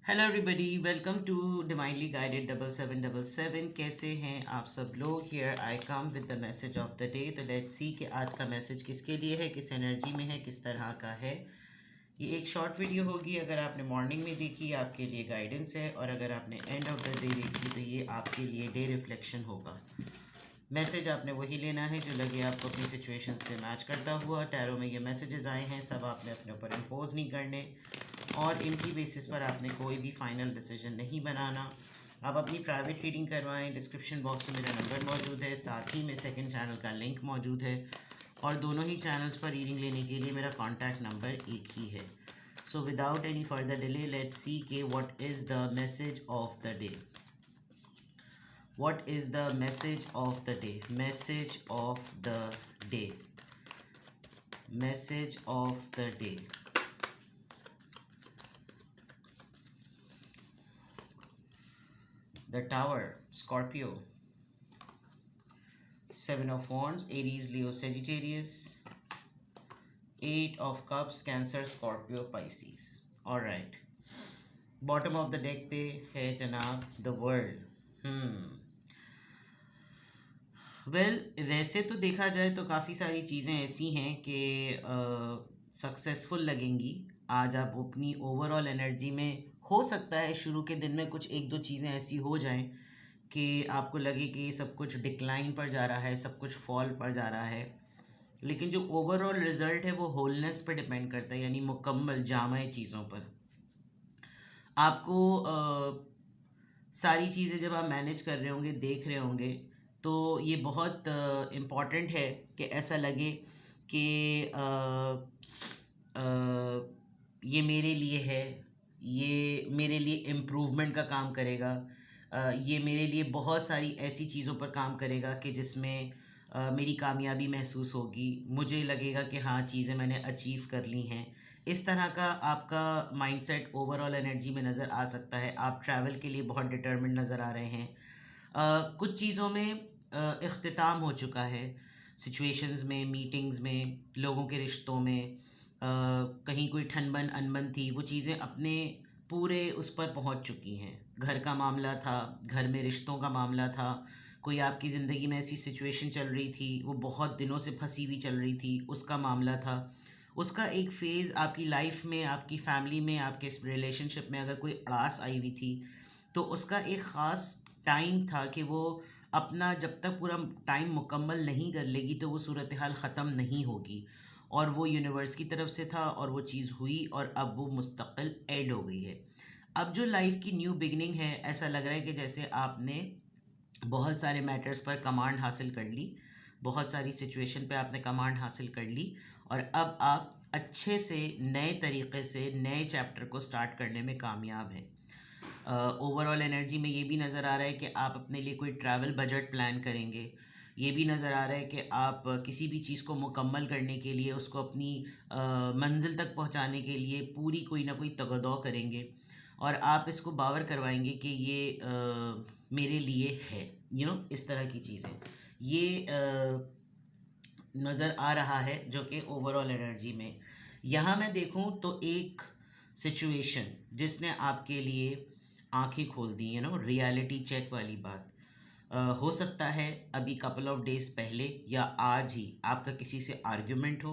Hello everybody, welcome to divinely guided 7777। कैसे हैं आप सब लोग? Here I come with the message of the day. तो लेट्स सी कि आज का मैसेज किसके लिए है, किस एनर्जी में है, किस तरह का है। ये एक शॉर्ट वीडियो होगी। अगर आपने मॉर्निंग में देखी आपके लिए गाइडेंस है, और अगर आपने एंड ऑफ द डे देखी तो ये आपके लिए डे रिफ्लेक्शन होगा। मैसेज आपने वही लेना है जो लगे आपको अपनी सिचुएशन से मैच करता हुआ। टैरो में ये मैसेजेस आए हैं, सब आपने अपने ऊपर इम्पोज नहीं करने, और इनकी बेसिस पर आपने कोई भी फाइनल डिसीजन नहीं बनाना। आप अपनी प्राइवेट रीडिंग करवाएं। डिस्क्रिप्शन बॉक्स में मेरा नंबर मौजूद है, साथ ही में सेकंड चैनल का लिंक मौजूद है, और दोनों ही चैनल्स पर रीडिंग लेने के लिए मेरा कॉन्टैक्ट नंबर एक ही है। So without any further delay let's see के what is the message of the day. What is the message of the day? Message of the day. Message of the day. The Tower, Scorpio. Seven of Wands, Aries, Leo, Sagittarius. Eight of Cups, Cancer, Scorpio, Pisces. All right. Bottom of the deck पे है जनाब the World. वैसे तो देखा जाए तो काफ़ी सारी चीज़ें ऐसी हैं कि सक्सेसफुल लगेंगी। आज आप अपनी ओवरऑल एनर्जी में, हो सकता है शुरू के दिन में कुछ एक दो चीज़ें ऐसी हो जाएं कि आपको लगे कि सब कुछ डिक्लाइन पर जा रहा है, सब कुछ फॉल पर जा रहा है, लेकिन जो ओवरऑल रिजल्ट है वो होलनेस पर डिपेंड करता है, यानी मुकम्मल जामे चीज़ों पर। आपको सारी चीज़ें जब आप मैनेज कर रहे होंगे, देख रहे होंगे, तो ये बहुत इम्पॉर्टेंट है कि ऐसा लगे कि ये मेरे लिए है, ये मेरे लिए इम्प्रूवमेंट का काम करेगा, ये मेरे लिए बहुत सारी ऐसी चीज़ों पर काम करेगा कि जिसमें मेरी कामयाबी महसूस होगी, मुझे लगेगा कि हाँ चीज़ें मैंने अचीव कर ली हैं। इस तरह का आपका माइंडसेट ओवरऑल एनर्जी में नज़र आ सकता है। आप ट्रैवल के लिए बहुत डिटर्मिन्ड नज़र आ रहे हैं। कुछ चीज़ों में इख्तिताम हो चुका है, सिचुएशंस में, मीटिंग्स में, लोगों के रिश्तों में। कहीं कोई ठनबन अनबन थी, वो चीज़ें अपने पूरे उस पर पहुंच चुकी हैं। घर का मामला था, घर में रिश्तों का मामला था, कोई आपकी ज़िंदगी में ऐसी सिचुएशन चल रही थी, वो बहुत दिनों से फंसी हुई चल रही थी, उसका मामला था। उसका एक फ़ेज़ आपकी लाइफ में, आपकी फैमिली में, आपके इस रिलेशनशिप में अगर कोई अड़ास आई हुई थी, तो उसका एक ख़ास टाइम था कि वो अपना जब तक पूरा टाइम मुकम्मल नहीं कर लेगी तो वो सूरत हाल ख़त्म नहीं होगी। और वो यूनिवर्स की तरफ से था और वो चीज़ हुई, और अब वो मुस्तकिल ऐड हो गई है। अब जो लाइफ की न्यू बिगनिंग है, ऐसा लग रहा है कि जैसे आपने बहुत सारे मैटर्स पर कमांड हासिल कर ली, बहुत सारी सिचुएशन पे आपने कमांड हासिल कर ली, और अब आप अच्छे से नए तरीके से नए चैप्टर को स्टार्ट करने में कामयाब हैं। ओवरऑल एनर्जी में ये भी नज़र आ रहा है कि आप अपने लिए कोई ट्रैवल बजट प्लान करेंगे। ये भी नज़र आ रहा है कि आप किसी भी चीज़ को मुकम्मल करने के लिए, उसको अपनी मंजिल तक पहुंचाने के लिए पूरी कोई ना कोई तगदौ करेंगे, और आप इसको बावर करवाएंगे कि ये मेरे लिए है। इस तरह की चीज़ें ये नज़र आ रहा है, जो कि ओवरऑल एनर्जी में। यहाँ मैं देखूँ तो एक सिचुएशन जिसने आपके लिए आंखें खोल दी, रियलिटी चेक वाली बात। हो सकता है अभी कपल ऑफ डेज पहले या आज ही आपका किसी से आर्ग्यूमेंट हो।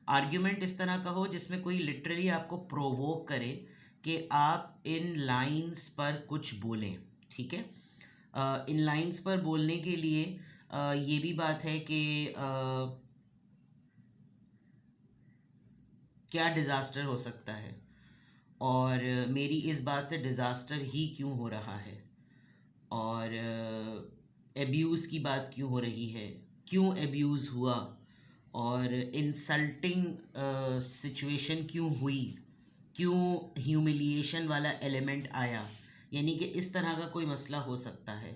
आर्ग्यूमेंट इस तरह का हो जिसमें कोई लिटरली आपको प्रोवोक करे कि आप इन लाइंस पर कुछ बोलें। ठीक है, इन लाइंस पर बोलने के लिए ये भी बात है कि क्या डिज़ास्टर हो सकता है, और मेरी इस बात से डिज़ास्टर ही क्यों हो रहा है, और एब्यूज़ की बात क्यों हो रही है, क्यों एब्यूज़ हुआ, और इंसल्टिंग सिचुएशन क्यों हुई, क्यों ह्यूमिलिएशन वाला एलिमेंट आया। यानी कि इस तरह का कोई मसला हो सकता है।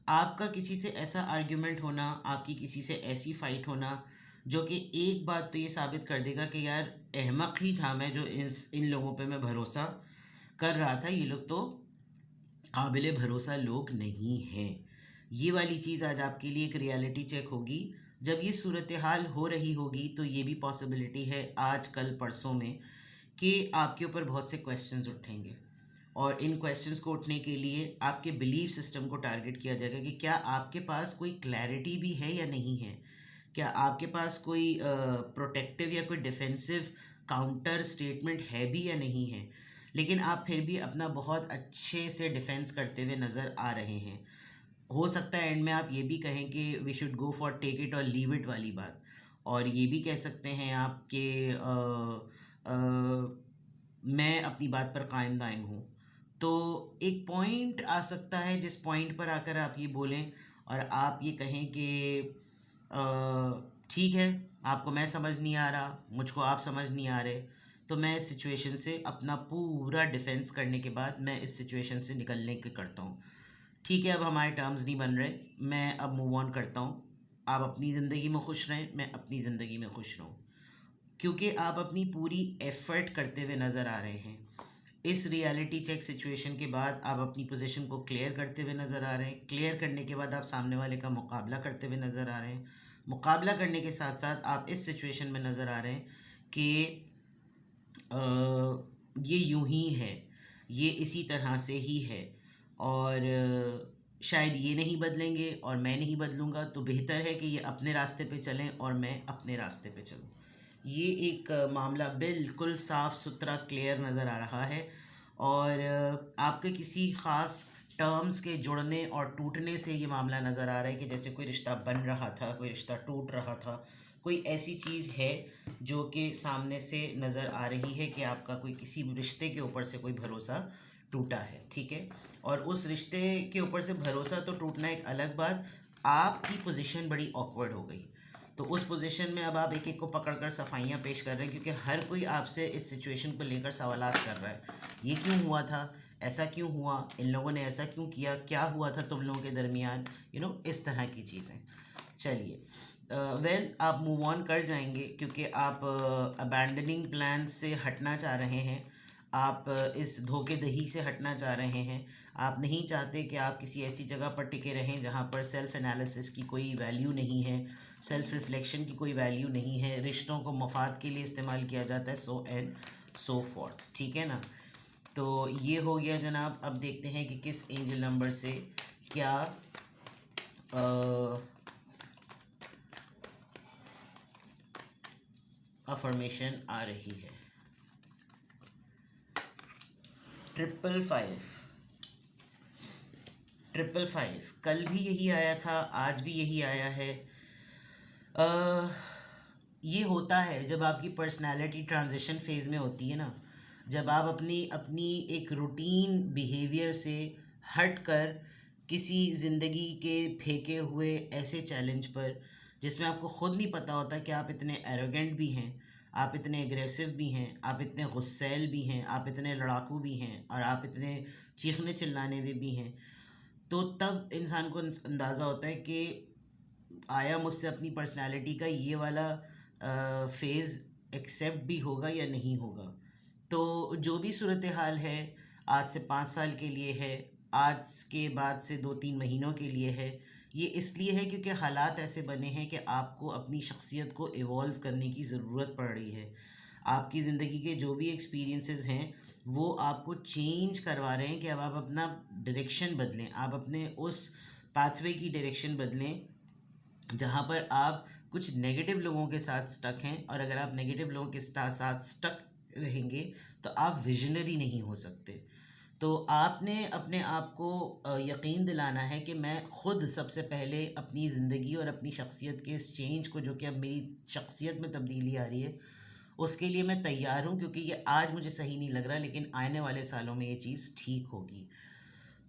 आपका किसी से ऐसा आर्ग्यूमेंट होना, आपकी किसी से ऐसी फ़ाइट होना, जो कि एक बात तो ये साबित कर देगा कि यार अहमक ही था मैं, जो इन लोगों पे मैं भरोसा कर रहा था, ये लोग तो काबिल भरोसा लोग नहीं हैं। ये वाली चीज़ आज आपके लिए एक रियलिटी चेक होगी। जब ये सूरत हाल हो रही होगी तो ये भी पॉसिबिलिटी है आज कल परसों में कि आपके ऊपर बहुत से क्वेश्चंस उठेंगे, और इन क्वेश्चंस को उठने के लिए आपके बिलीफ सिस्टम को टारगेट किया जाएगा कि क्या आपके पास कोई क्लैरिटी भी है या नहीं है, क्या आपके पास कोई प्रोटेक्टिव या कोई डिफेंसिव काउंटर स्टेटमेंट है भी या नहीं है, लेकिन आप फिर भी अपना बहुत अच्छे से डिफेंस करते हुए नज़र आ रहे हैं। हो सकता है एंड में आप ये भी कहें कि we should go for take it और लीव इट वाली बात, और ये भी कह सकते हैं आप कि मैं अपनी बात पर कायम दायम हूँ। तो एक पॉइंट आ सकता है जिस पॉइंट पर आकर आप ये बोलें और आप ये कहें कि ठीक है, आपको मैं समझ नहीं आ रहा, मुझको आप समझ नहीं आ रहे, तो मैं इस सिचुएशन से अपना पूरा डिफेंस करने के बाद मैं इस सिचुएशन से निकलने के करता हूँ। ठीक है, अब हमारे टर्म्स नहीं बन रहे, मैं अब मूव ऑन करता हूँ। आप अपनी ज़िंदगी में खुश रहें, मैं अपनी ज़िंदगी में खुश रहूँ, क्योंकि आप अपनी पूरी एफर्ट करते हुए नज़र आ रहे हैं। इस रियलिटी चेक सिचुएशन के बाद आप अपनी पोजीशन को क्लियर करते हुए नज़र आ रहे हैं। क्लियर करने के बाद आप सामने वाले का मुकाबला करते हुए नज़र आ रहे हैं। मुकाबला करने के साथ साथ आप इस सिचुएशन में नज़र आ रहे हैं कि ये यूं ही है, ये इसी तरह से ही है, और शायद ये नहीं बदलेंगे और मैं नहीं बदलूँगा, तो बेहतर है कि ये अपने रास्ते पे चलें और मैं अपने रास्ते पे चलूँ। ये एक मामला बिल्कुल साफ़ सुथरा क्लियर नज़र आ रहा है, और आपके किसी ख़ास टर्म्स के जुड़ने और टूटने से ये मामला नज़र आ रहा है कि जैसे कोई रिश्ता बन रहा था, कोई रिश्ता टूट रहा था, कोई ऐसी चीज़ है जो कि सामने से नज़र आ रही है कि आपका कोई किसी रिश्ते के ऊपर से कोई भरोसा टूटा है, ठीक है। और उस रिश्ते के ऊपर से भरोसा तो टूटना एक अलग बात, आपकी पोजीशन बड़ी ऑकवर्ड हो गई। तो उस पोजीशन में अब आप एक एक को पकड़कर सफाइयाँ पेश कर रहे हैं, क्योंकि हर कोई आपसे इस सिचुएशन को लेकर सवालात कर रहा है। ये क्यों हुआ था, ऐसा क्यों हुआ, इन लोगों ने ऐसा क्यों किया, क्या हुआ था तुम लोगों के दरमियान, इस तरह की चीज़ें। चलिए, वेल आप मूव ऑन कर जाएंगे, क्योंकि आप अबैंडनिंग प्लान से हटना चाह रहे हैं, आप इस धोखेदही से हटना चाह रहे हैं। आप नहीं चाहते कि आप किसी ऐसी जगह पर टिके रहें जहाँ पर सेल्फ़ एनालिसिस की कोई वैल्यू नहीं है, सेल्फ़ रिफ्लेक्शन की कोई वैल्यू नहीं है, रिश्तों को मफाद के लिए इस्तेमाल किया जाता है, सो एंड सो फोर्थ, ठीक है ना। तो ये हो गया जनाब। अब देखते हैं कि किस एंजल नंबर से क्या अफर्मेशन आ रही है। 555 555 कल भी यही आया था, आज भी यही आया है। ये होता है जब आपकी पर्सनालिटी ट्रांजिशन फेज़ में होती है ना, जब आप अपनी अपनी एक रूटीन बिहेवियर से हट कर किसी ज़िंदगी के फेंके हुए ऐसे चैलेंज पर, जिसमें आपको ख़ुद नहीं पता होता कि आप इतने एरोगेंट भी हैं, आप इतने एग्रेसिव भी हैं, आप इतने गुस्सैल भी हैं, आप इतने लड़ाकू भी हैं, और आप इतने चीखने चिल्लाने भी हैं, तो तब इंसान को अंदाज़ा होता है कि आया मुझसे अपनी पर्सनालिटी का ये वाला फेज़ एक्सेप्ट भी होगा या नहीं होगा। तो जो भी सूरत हाल है, आज से 5 साल के लिए है, आज के बाद से 2-3 महीनों के लिए है, ये इसलिए है क्योंकि हालात ऐसे बने हैं कि आपको अपनी शख्सियत को इवॉल्व करने की ज़रूरत पड़ रही है। आपकी ज़िंदगी के जो भी एक्सपीरियंसेस हैं, वो आपको चेंज करवा रहे हैं कि अब आप अपना डायरेक्शन बदलें, आप अपने उस पाथवे की डायरेक्शन बदलें जहाँ पर आप कुछ नेगेटिव लोगों के साथ स्टक हैं, और अगर आप नेगेटिव लोगों के साथ स्टक रहेंगे तो आप विजनरी नहीं हो सकते। तो आपने अपने आप को यकीन दिलाना है कि मैं ख़ुद सबसे पहले अपनी ज़िंदगी और अपनी शख्सियत के इस चेंज को, जो कि अब मेरी शख्सियत में तब्दीली आ रही है, उसके लिए मैं तैयार हूँ, क्योंकि ये आज मुझे सही नहीं लग रहा, लेकिन आने वाले सालों में ये चीज़ ठीक होगी।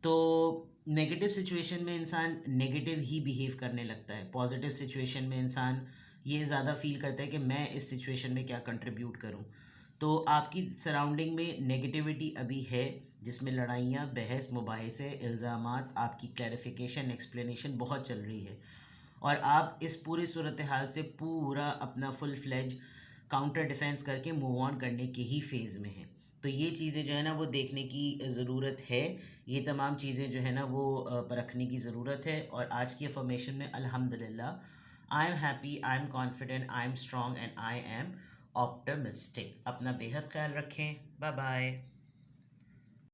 तो नेगेटिव सिचुएशन में इंसान नेगेटिव ही बिहेव करने लगता है, पॉजिटिव सिचुएशन में इंसान ये ज़्यादा फील करता है कि मैं इस सिचुएशन में क्या कंट्रीब्यूट करूं। तो आपकी सराउंडिंग में नेगेटिविटी अभी है, जिसमें लड़ाइयाँ, बहस, मुबाहिसे, इल्ज़ामात, आपकी क्लैरिफिकेशन, एक्सप्लेनेशन बहुत चल रही है, और आप इस पूरी सूरत हाल से पूरा अपना फुल फ्लेज काउंटर डिफेंस करके मूव ऑन करने के ही फेज़ में हैं। तो ये चीज़ें जो है ना वो देखने की ज़रूरत है, ये तमाम चीज़ें जो है ना वो परखने की ज़रूरत है। और आज की अफर्मेशन में अल्हम्दुलिल्लाह, I am happy, I am confident, I am strong and I am optimistic. अपना बेहद ख्याल रखें। Bye bye.